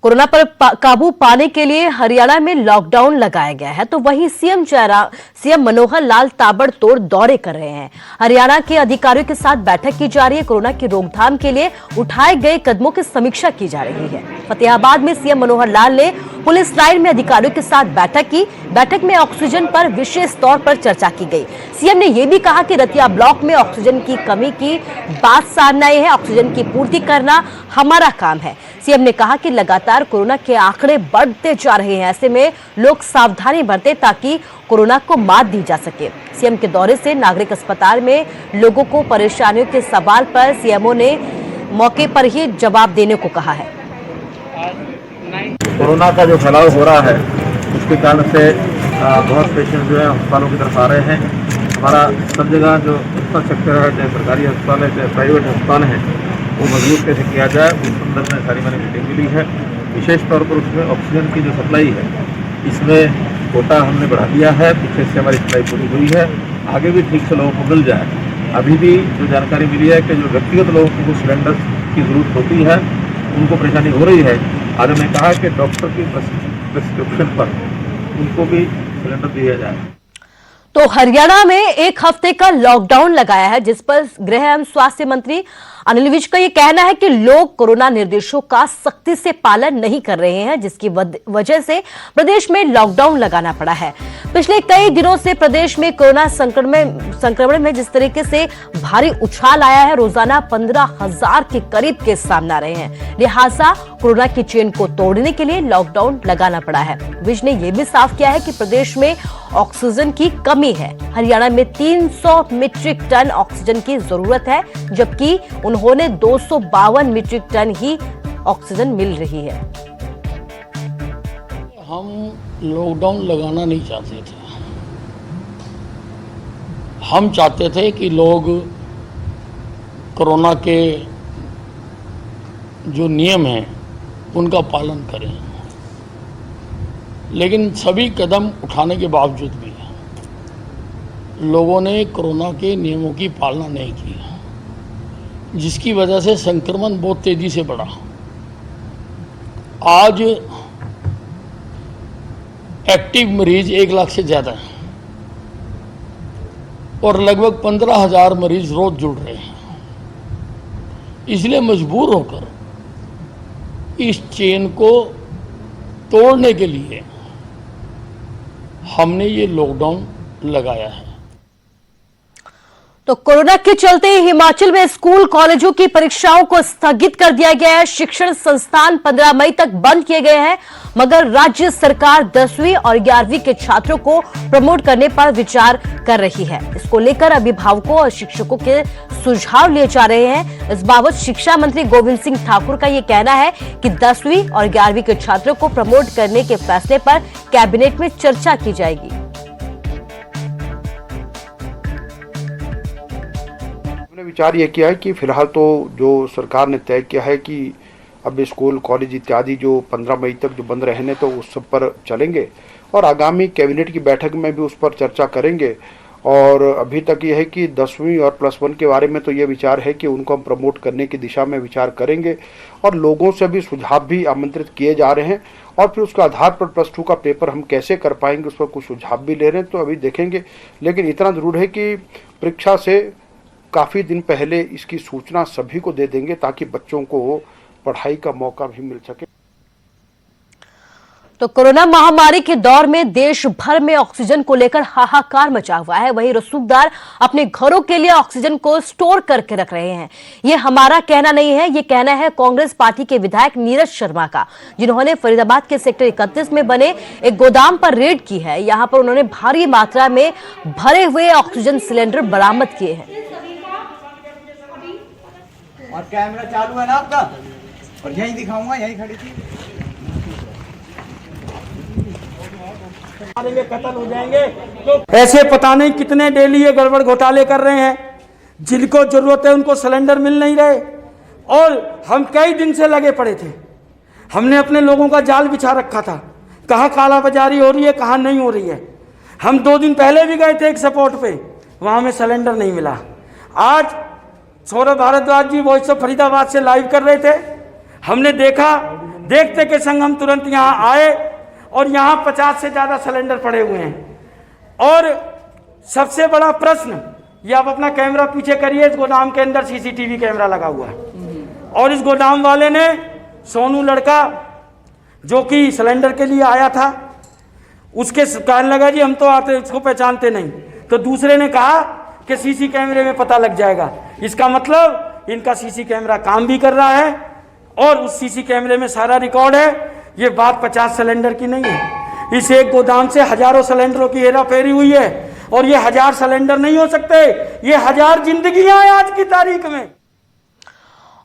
Corona पर काबू पाने के लिए हरियाणा में लॉकडाउन लगाया गया है, तो वहीं सीएम मनोहर लाल ताबड़तोड़ दौरे कर रहे हैं। हरियाणा के अधिकारियों के साथ बैठक की जा रही है। कोरोना की रोकथाम के लिए उठाए गए कदमों की समीक्षा की जा रही है। फतेहाबाद में सीएम मनोहर लाल ने पुलिस लाइन में अधिकारियों के साथ बैठक की। बैठक में ऑक्सीजन पर विशेष तौर पर चर्चा की गई। सीएम ने यह भी कहा कि रतिया ब्लॉक में ऑक्सीजन की कमी की बात सामने आई है। ऑक्सीजन की पूर्ति करना हमारा काम है। सीएम ने कहा कि लगातार कोरोना के आंकड़े बढ़ते जा रहे हैं, ऐसे में लोग सावधानी बरतें ताकि कोरोना को मात दी जा सके। सीएम के दौरे से नागरिक अस्पताल में लोगों को परेशानियों के सवाल पर सीएमओ ने मौके पर ही जवाब देने को कहा है। कोरोना का जो फैलाव हो रहा है उसके कारण से बहुत पेशेंट जो है अस्पतालों की तरफ आ रहे हैं। हमारा सब जगह जो इंफ्रास्ट्रक्चर है, चाहे सरकारी अस्पताल है चाहे प्राइवेट अस्पताल है, वो मजबूत कैसे किया जाए उस संदर्भ में सारी मैंने मीटिंग मिली है। विशेष तौर पर उसमें ऑक्सीजन की जो सप्लाई है इसमें कोटा हमने बढ़ा दिया है। पीछे से हमारी सप्लाई पूरी हुई है, आगे भी ठीक से लोगों को मिल जाए। अभी भी जो जानकारी मिली है कि जो व्यक्तिगत लोगों को सिलेंडर की ज़रूरत होती है उनको परेशानी हो रही है। आज हमने कहा कि डॉक्टर की प्रिस्क्रिप्शन पर उनको भी सिलेंडर दिया जाए। तो हरियाणा में एक हफ्ते का लॉकडाउन लगाया है, जिस पर गृह एवं स्वास्थ्य मंत्री अनिल विज का यह कहना है कि लोग कोरोना निर्देशों का सख्ती से पालन नहीं कर रहे हैं, जिसकी वजह से प्रदेश में लॉकडाउन लगाना पड़ा है। पिछले कई दिनों से प्रदेश में कोरोना संक्रमण में जिस तरीके से भारी उछाल आया है, रोजाना 15,000 के करीब केस सामने आ रहे हैं। लिहाजा कोरोना की चेन को तोड़ने के लिए लॉकडाउन लगाना पड़ा है। विज ने यह भी साफ किया है कि प्रदेश में ऑक्सीजन की कमी है। हरियाणा में 300 मीट्रिक टन ऑक्सीजन की जरूरत है, जबकि उन्होंने 252 मीट्रिक टन ही ऑक्सीजन मिल रही है। हम लॉकडाउन लगाना नहीं चाहते थे। हम चाहते थे कि लोग कोरोना के जो नियम हैं उनका पालन करें, लेकिन सभी कदम उठाने के बावजूद भी लोगों ने कोरोना के नियमों की पालना नहीं की, जिसकी वजह से संक्रमण बहुत तेजी से बढ़ा। आज एक्टिव मरीज 1 लाख से ज़्यादा हैं और लगभग 15,000 मरीज रोज जुड़ रहे हैं। इसलिए मजबूर होकर इस चेन को तोड़ने के लिए हमने ये लॉकडाउन लगाया है। तो कोरोना के चलते हिमाचल में स्कूल कॉलेजों की परीक्षाओं को स्थगित कर दिया गया है। शिक्षण संस्थान 15 मई तक बंद किए गए हैं, मगर राज्य सरकार 10वीं और 11वीं के छात्रों को प्रमोट करने पर विचार कर रही है। इसको लेकर अभिभावकों और शिक्षकों के सुझाव लिए जा रहे हैं। इस बाबत शिक्षा मंत्री गोविंद सिंह ठाकुर का यह कहना है कि 10वीं और 11वीं के छात्रों को प्रमोट करने के फैसले पर कैबिनेट में चर्चा की जाएगी। विचार यह किया है कि फिलहाल तो जो सरकार ने तय किया है कि अब स्कूल कॉलेज इत्यादि जो 15 मई तक जो बंद रहने तो उस सब पर चलेंगे और आगामी कैबिनेट की बैठक में भी उस पर चर्चा करेंगे। और अभी तक यह है कि 10वीं और +1 के बारे में तो ये विचार है कि उनको हम प्रमोट करने की दिशा में विचार करेंगे और लोगों से भी सुझाव भी आमंत्रित किए जा रहे हैं और फिर उसके आधार पर +2 का पेपर हम कैसे कर पाएंगे उस पर कुछ सुझाव भी ले रहे हैं, तो अभी देखेंगे। लेकिन इतना जरूर है कि परीक्षा से काफ़ी दिन पहले इसकी सूचना सभी को दे देंगे ताकि बच्चों को पढ़ाई का मौका भी मिल सके। तो कोरोना महामारी के दौर में देश भर में ऑक्सीजन को लेकर हाहाकार मचा हुआ है। वहीं रसूखदार अपने घरों के लिए ऑक्सीजन को स्टोर करके रख रहे हैं। ये हमारा कहना नहीं है, ये कहना है कांग्रेस पार्टी के विधायक नीरज शर्मा का, जिन्होंने फरीदाबाद के सेक्टर 31 में बने एक गोदाम पर रेड की है। यहां पर उन्होंने भारी मात्रा में भरे हुए ऑक्सीजन सिलेंडर बरामद किए हैं। और कैमरा चालू है ना आपका, और यहीं दिखाऊंगा, यहीं खड़ी थी। कत्ल हो जाएंगे तो ऐसे पता नहीं कितने डेली ये गड़बड़ घोटाले कर रहे हैं। जिनको जरूरत है उनको सिलेंडर मिल नहीं रहे और हम कई दिन से लगे पड़े थे। हमने अपने लोगों का जाल बिछा रखा था, कहाँ कालाबाजारी हो रही है कहाँ नहीं हो रही है। हम 2 दिन पहले भी गए थे एक सपोर्ट पे, वहाँ में सिलेंडर नहीं मिला। आज सौरभ भारद्वाज जी वॉइस ऑफ फरीदाबाद से लाइव कर रहे थे, हमने देखा देखते के संग हम तुरंत यहाँ आए और यहाँ 50 से ज़्यादा सिलेंडर पड़े हुए हैं। और सबसे बड़ा प्रश्न, ये आप अपना कैमरा पीछे करिए, इस गोदाम के अंदर सीसीटीवी कैमरा लगा हुआ है और इस गोदाम वाले ने सोनू लड़का जो कि सिलेंडर के लिए आया था, उसके कहने लगा जी हम तो आते इसको पहचानते नहीं, तो दूसरे ने कहा कि सीसी कैमरे में पता लग जाएगा। इसका मतलब इनका सीसी कैमरा काम भी कर रहा है और उस सीसी कैमरे में सारा रिकॉर्ड है। ये बात 50 सिलेंडर की नहीं है, इस एक गोदाम से हजारों सिलेंडरों की हेरा फेरी हुई है और ये 1000 सिलेंडर नहीं हो सकते, ये 1000 जिंदगियां हैं आज की तारीख में।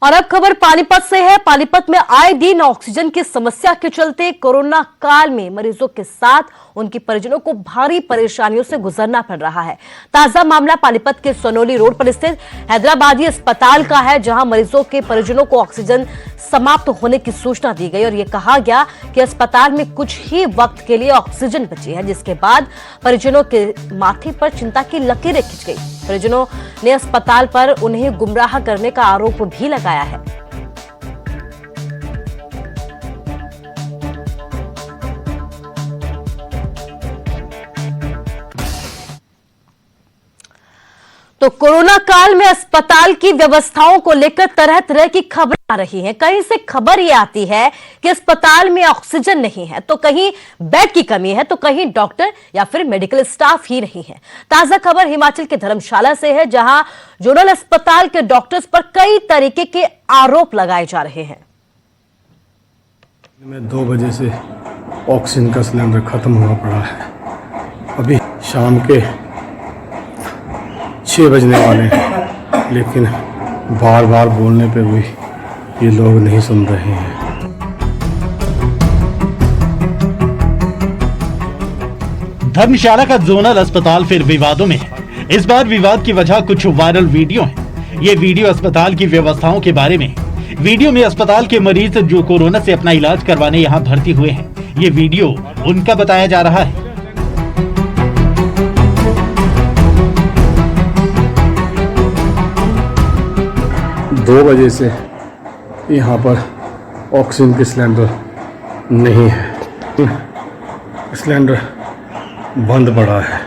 और अब खबर पानीपत से है। पानीपत में आए दिन ऑक्सीजन की समस्या के चलते कोरोना काल में मरीजों के साथ उनके परिजनों को भारी परेशानियों से गुजरना पड़ रहा है। ताजा मामला पानीपत के सोनोली रोड पर स्थित हैदराबादी अस्पताल का है, जहां मरीजों के परिजनों को ऑक्सीजन समाप्त होने की सूचना दी गई और यह कहा गया कि अस्पताल में कुछ ही वक्त के लिए ऑक्सीजन बची है, जिसके बाद परिजनों के माथे पर चिंता की लकीरें खिंच गई। परिजनों ने अस्पताल पर उन्हें गुमराह करने का आरोप भी लगाया है। तो कोरोना काल में अस्पताल की व्यवस्थाओं को लेकर तरह तरह की खबरें आ रही हैं। कहीं से खबर ये आती है कि अस्पताल में ऑक्सीजन नहीं है, तो कहीं बेड की कमी है, तो कहीं डॉक्टर या फिर मेडिकल स्टाफ ही नहीं है। ताजा खबर हिमाचल के धर्मशाला से है, जहां जोनल अस्पताल के डॉक्टर्स पर कई तरीके के आरोप लगाए जा रहे हैं। में 2 बजे से ऑक्सीजन का सिलेंडर खत्म हुआ पड़ा है। अभी शाम के 6 बजने वाले हैं, लेकिन बार बार बोलने पे भी ये लोग नहीं सुन रहे हैं। धर्मशाला का जोनल अस्पताल फिर विवादों में है। इस बार विवाद की वजह कुछ वायरल वीडियो है। ये वीडियो अस्पताल की व्यवस्थाओं के बारे में। वीडियो में अस्पताल के मरीज जो कोरोना से अपना इलाज करवाने यहाँ भर्ती हुए हैं, ये वीडियो उनका बताया जा रहा है। दो बजे से यहाँ पर ऑक्सीजन के सिलेंडर नहीं है, सिलेंडर बंद पड़ा है।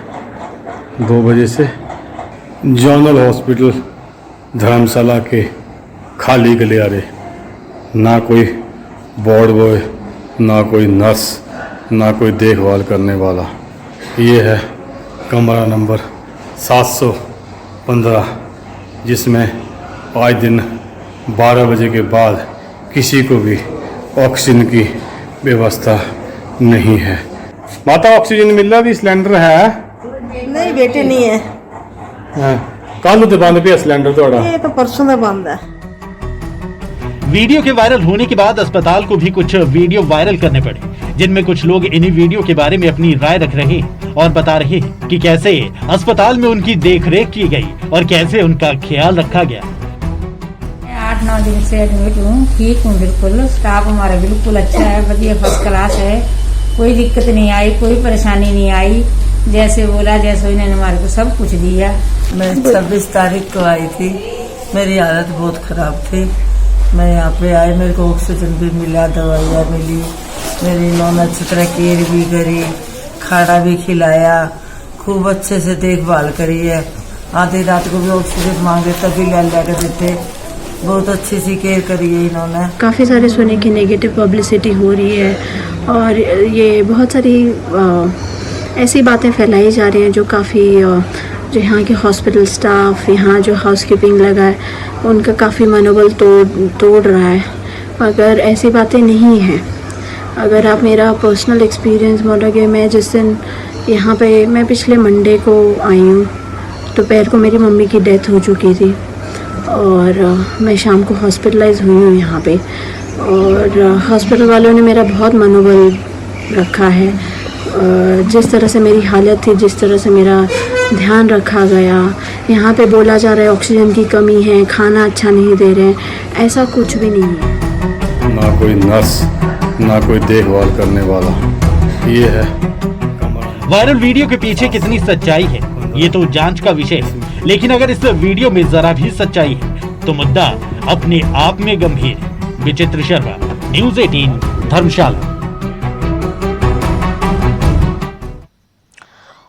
2 बजे से जोनल हॉस्पिटल धर्मशाला के खाली गलियारे, ना कोई वार्ड बॉय, ना कोई नर्स, ना कोई देखभाल करने वाला। ये है कमरा नंबर 715, जिसमें आज दिन 12 बजे के बाद किसी को भी ऑक्सीजन की व्यवस्था नहीं है। माता ऑक्सीजन मिल रहा भी सिलेंडर है? नहीं बेटे नहीं है। कल तो बंद पे सिलेंडर थोड़ा? ये तो परसों में बंद है। वीडियो के वायरल होने के बाद अस्पताल को भी कुछ वीडियो वायरल करने पड़े, जिनमें कुछ लोग इन्हीं वीडियो के बारे में अपनी राय रख रहे हैं और बता रहे हैं कि कैसे अस्पताल में उनकी देखरेख की गई और कैसे उनका ख्याल रखा गया। 8-9 दिन से एडमिट हूँ, ठीक हूँ बिल्कुल। स्टाफ हमारा बिल्कुल अच्छा है, बढ़िया फर्स्ट क्लास है, कोई दिक्कत नहीं आई, कोई परेशानी नहीं आई। जैसे बोला जैसे इन्होंने हमारे को सब कुछ दिया। मैं 26 तारीख को आई थी, मेरी हालत बहुत ख़राब थी। मैं यहाँ पे आई, मेरे को ऑक्सीजन भी मिला, दवाइयाँ मिली, मेरी इन्होंने अच्छी तरह केयर भी करी, खाना भी खिलाया, खूब अच्छे से देखभाल करी है। आधी रात को भी ऑक्सीजन मांगे तभी ला के देते। बहुत अच्छी सी केयर करी है इन्होंने। काफ़ी सारे सुने की नेगेटिव पब्लिसिटी हो रही है और ये बहुत सारी ऐसी बातें फैलाई जा रही हैं जो काफ़ी जो यहाँ के हॉस्पिटल स्टाफ, यहाँ जो हाउसकीपिंग लगा है, उनका काफ़ी मनोबल तोड़ रहा है। मगर ऐसी बातें नहीं हैं। अगर आप मेरा पर्सनल एक्सपीरियंस बोलोगे, मैं जिस दिन यहाँ पे मैं पिछले मंडे को आई हूँ, दोपहर को मेरी मम्मी की डेथ हो चुकी थी और मैं शाम को हॉस्पिटलाइज हुई हूँ यहाँ पे। और हॉस्पिटल वालों ने मेरा बहुत मनोबल रखा है। जिस तरह से मेरी हालत थी, जिस तरह से मेरा ध्यान रखा गया। यहाँ पे बोला जा रहा है ऑक्सीजन की कमी है, खाना अच्छा नहीं दे रहे हैं, ऐसा कुछ भी नहीं है। ना कोई नर्स, ना कोई देखभाल करने वाला। ये है वायरल वीडियो के पीछे कितनी सच्चाई है, ये तो जांच का विषय है। लेकिन अगर इस वीडियो में जरा भी सच्चाई है तो मुद्दा अपने आप में गंभीर। विचित्र शर्मा, न्यूज़ 18 धर्मशाला।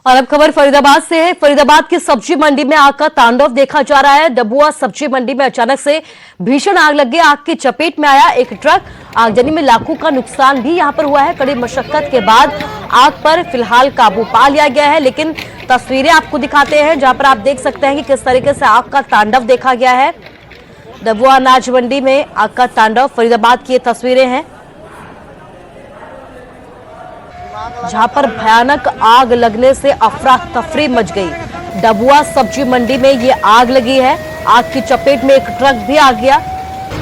और अब खबर फरीदाबाद से है। फरीदाबाद की सब्जी मंडी में आग का तांडव देखा जा रहा है। डबुआ सब्जी मंडी में अचानक से भीषण आग लग गई। आग की चपेट में आया एक ट्रक। आगजनी में लाखों का नुकसान भी यहां पर हुआ है। कड़ी मशक्कत के बाद आग पर फिलहाल काबू पा लिया गया है, लेकिन तस्वीरें आपको दिखाते हैं जहां पर आप देख सकते हैं कि किस तरीके से आग का तांडव देखा गया है। डबुआ अनाज मंडी में आग का तांडव, फरीदाबाद की ये तस्वीरें हैं जहां पर भयानक आग लगने से अफरा तफरी मच गई। डबुआ सब्जी मंडी में ये आग लगी है। आग की चपेट में एक ट्रक भी आ गया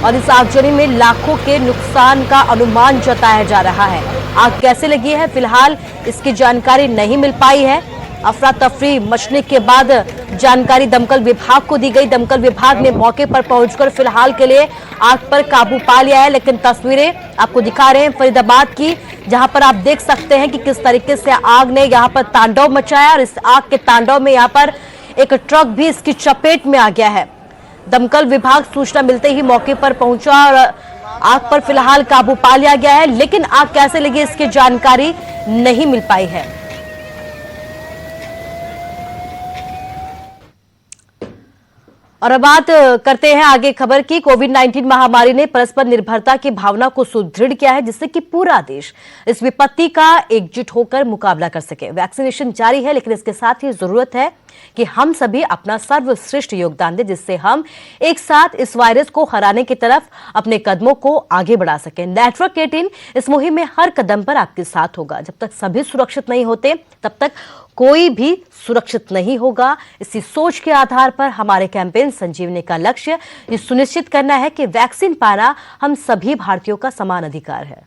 और इस आगजनी में लाखों के नुकसान का अनुमान जताया जा रहा है। आग कैसे लगी है फिलहाल इसकी जानकारी नहीं मिल पाई है। अफरा तफरी मचने के बाद जानकारी दमकल विभाग को दी गई। दमकल विभाग ने मौके पर पहुंचकर फिलहाल के लिए आग पर काबू पा लिया है, लेकिन तस्वीरें आपको दिखा रहे हैं फरीदाबाद की, जहां पर आप देख सकते हैं कि किस तरीके से आग ने यहां पर तांडव मचाया और इस आग के तांडव में यहां पर एक ट्रक भी इसकी चपेट में आ गया है। दमकल विभाग सूचना मिलते ही मौके पर पहुंचा और आग पर फिलहाल काबू पा लिया गया है, लेकिन आग कैसे लगी इसकी जानकारी नहीं मिल पाई है। और अब बात करते हैं आगे खबर की। कोविड-19 महामारी ने परस्पर निर्भरता की भावना को सुदृढ़ किया है, जिससे कि पूरा देश इस विपत्ति का एकजुट होकर मुकाबला कर सके। वैक्सीनेशन जारी है, लेकिन इसके साथ ही जरूरत है कि हम सभी अपना सर्वश्रेष्ठ योगदान दें, जिससे हम एक साथ इस वायरस को हराने की तरफ अपने कदमों को आगे बढ़ा सकें। नेटवर्क 18 इस मुहिम में हर कदम पर आपके साथ होगा। जब तक सभी सुरक्षित नहीं होते, तब तक कोई भी सुरक्षित नहीं होगा। इसी सोच के आधार पर हमारे कैंपेन संजीवनी का लक्ष्य ये सुनिश्चित करना है कि वैक्सीन पाना हम सभी भारतीयों का समान अधिकार है।